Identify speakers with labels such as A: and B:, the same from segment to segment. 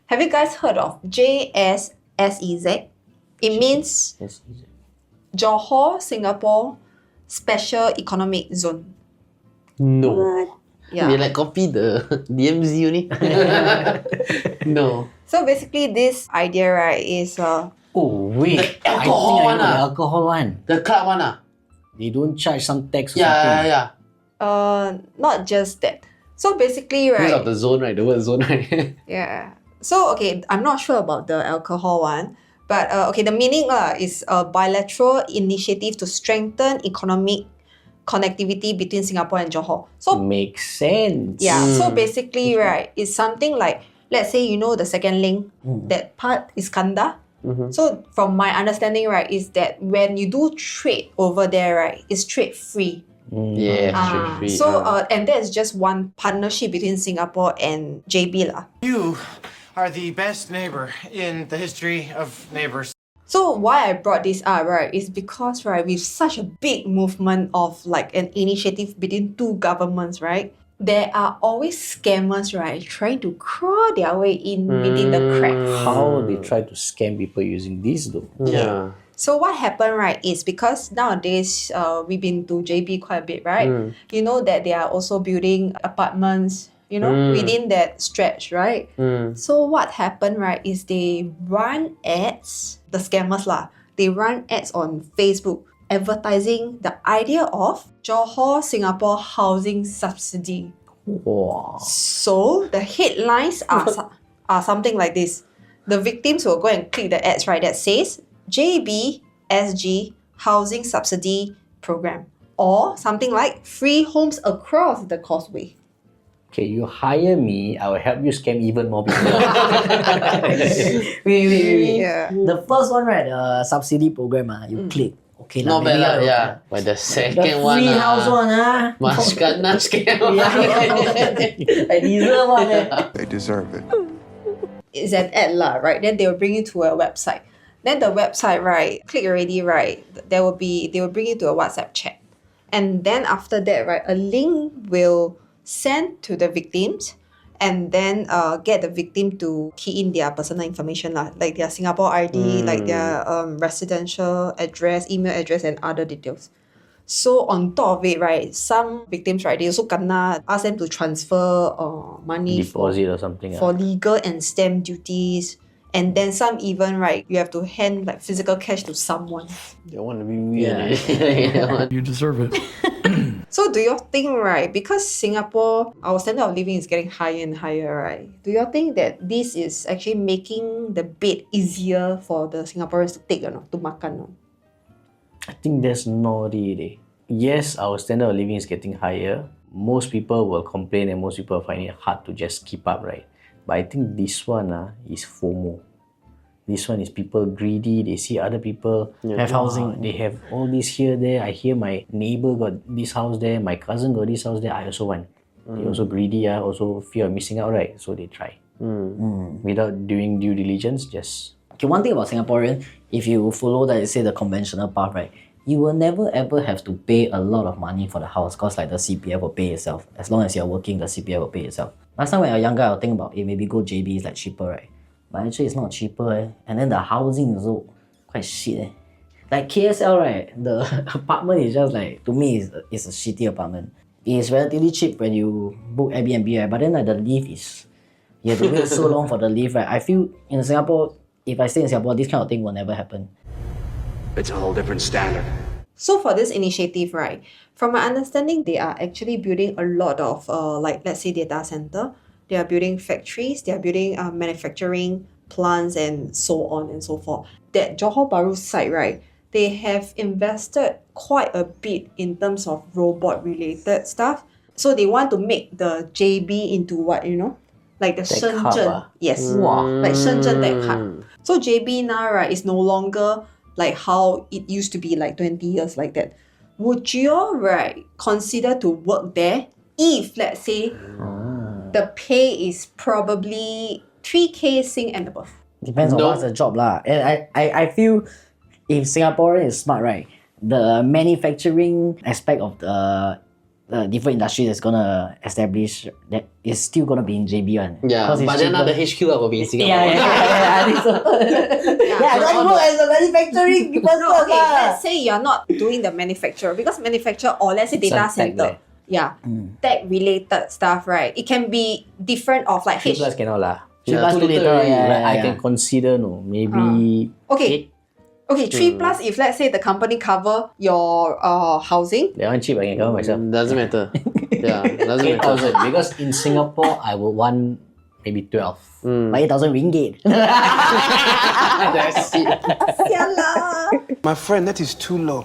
A: Have you guys heard of JS-SEZ? It means Johor, Singapore Special Economic Zone.
B: No.
A: What? Yeah.
B: They like copy the DMZ only. No.
A: So basically this idea, right, is
C: Oh wait,
B: The alcohol one
C: the
B: ah.
C: alcohol one.
B: The club one ah.
C: They don't charge some tax or
B: Yeah,
C: something.
A: not just that. So basically,
B: Because
A: right,
B: of the zone, right? The word zone, right?
A: yeah. So okay, I'm not sure about the alcohol one, but okay, the meaning is a bilateral initiative to strengthen economic connectivity between Singapore and Johor. So
C: Makes sense.
A: yeah, so basically, right, it's something like, let's say, the second link, that part is Kanda. So from my understanding, right, is that when you do trade over there, right, it's trade free.
B: Yeah, free.
A: So and that's just one partnership between Singapore and JB lah.
D: You are the best neighbor in the history of neighbors.
A: So why I brought this up, right, is because, right, with such a big movement of like an initiative between two governments, right, there are always scammers, right, trying to crawl their way in within the cracks.
C: How they try to scam people using this though?
B: Yeah.
A: So what happened, right, is because nowadays we've been to JB quite a bit, right? You know that they are also building apartments, within that stretch, right? So what happened, right, is they run ads, the scammers lah, they run ads on Facebook advertising the idea of Johor Singapore housing subsidy.
C: Wow.
A: So the headlines are something like this. The victims will go and click the ads, right, that says JB-SG housing subsidy program, or something like free homes across the causeway.
C: Okay, you hire me, I will help you scam even more people. wait.
A: Yeah.
C: The first one, right, the subsidy program, you click. Okay,
B: Not bad lah,
C: maybe
B: yeah. But the
C: The
B: second one,
C: free house one,
B: Mas kena scam.
C: I deserve one.
E: They deserve it.
A: It's an ad lah, right? Then they will bring you to a website. Then the website, right, click already, right, they will bring you to a WhatsApp chat. And then after that, right, a link will send to the victims, and then get the victim to key in their personal information lah, like their Singapore ID, like their residential address, email address, and other details. So on top of it, right, some victims, right, they also gonna ask them to transfer money
C: Deposit or something.
A: for legal and stamp duties. And then some even, right, you have to hand like physical cash to someone.
B: They want to be weird.
C: Yeah.
E: You deserve it.
A: So do you think, right, because Singapore, our standard of living is getting higher and higher, right? Do you think that this is actually making the bed easier for the Singaporeans to take, to makan?
C: I think that's not it. Yes, our standard of living is getting higher. Most people will complain and most people find it hard to just keep up, right? But I think this one is FOMO. This one is people greedy. They see other people have housing. They have all this here, there. I hear my neighbor got this house there. My cousin got this house there. I also want. They also greedy. Also fear of missing out, right? So they try. Without doing due diligence, just... Okay, one thing about Singaporean, if you follow that, say the conventional path, right, you will never ever have to pay a lot of money for the house because like the CPF will pay itself. As long as you're working, the CPF will pay itself. Last time when I was younger, I'll think about, maybe go JB is like cheaper, right? But actually it's not cheaper, And then the housing is also quite shit, Like KSL, right? The apartment is just like, to me, it's a shitty apartment. It's relatively cheap when you book Airbnb, right? But then like the lift is, you have to wait so long for the lift, right? I feel in Singapore, if I stay in Singapore, this kind of thing will never happen.
E: It's a whole different standard.
A: So for this initiative, right, from my understanding, they are actually building a lot of, like, let's say data center. They are building factories. They are building manufacturing plants and so on and so forth. That Johor Bahru site, right, they have invested quite a bit in terms of robot-related stuff. So they want to make the JB into what, like the
C: Tech
A: Shenzhen.
C: Hub,
A: Yes.
C: Wow.
A: Like Shenzhen Tech Hub. So JB now, right, is no longer like how it used to be like 20 years like that. Would you, right, consider to work there if, let's say, the pay is probably 3K Sing and above?
C: Depends on what's the job lah. And I feel if Singaporean is smart, right, the manufacturing aspect of the
F: different industry that's gonna establish that is still gonna be in JB one.
B: Yeah,
F: 'Cause it's
B: but then
F: cheaper.
B: the HQ will be in Singapore.
F: I think so. I don't work as a manufacturing person.
A: No, okay, let's say you're not doing the manufacturer, because manufacturer or let's say data
C: Some tech
A: center, tech related stuff, right? It can be different of like
C: 3 plus cannot lah.
F: Plus
B: too
F: too
B: little
F: little,
B: already.
C: Like, I can consider maybe
A: Okay. Okay, 3 plus if let's say the company cover your housing.
C: that one cheap. I can cover myself.
B: Doesn't matter. Yeah, doesn't matter.
C: 8,000 because in Singapore I would want maybe 12.
F: But 8,000 ringgit.
B: That's it.
E: My friend, that is too low.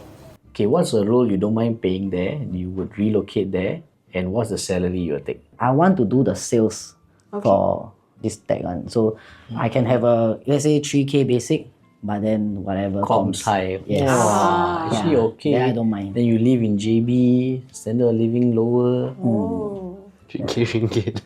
C: Okay, what's the role you don't mind paying there? You would relocate there, and what's the salary you will take?
F: I want to do the sales for this tech one. So I can have let's say 3K basic, but then whatever
C: Comms high.
F: Yes.
C: Wow, actually okay.
F: Yeah, I don't mind.
C: Then you live in JB, standard of living lower.
B: Ringgit.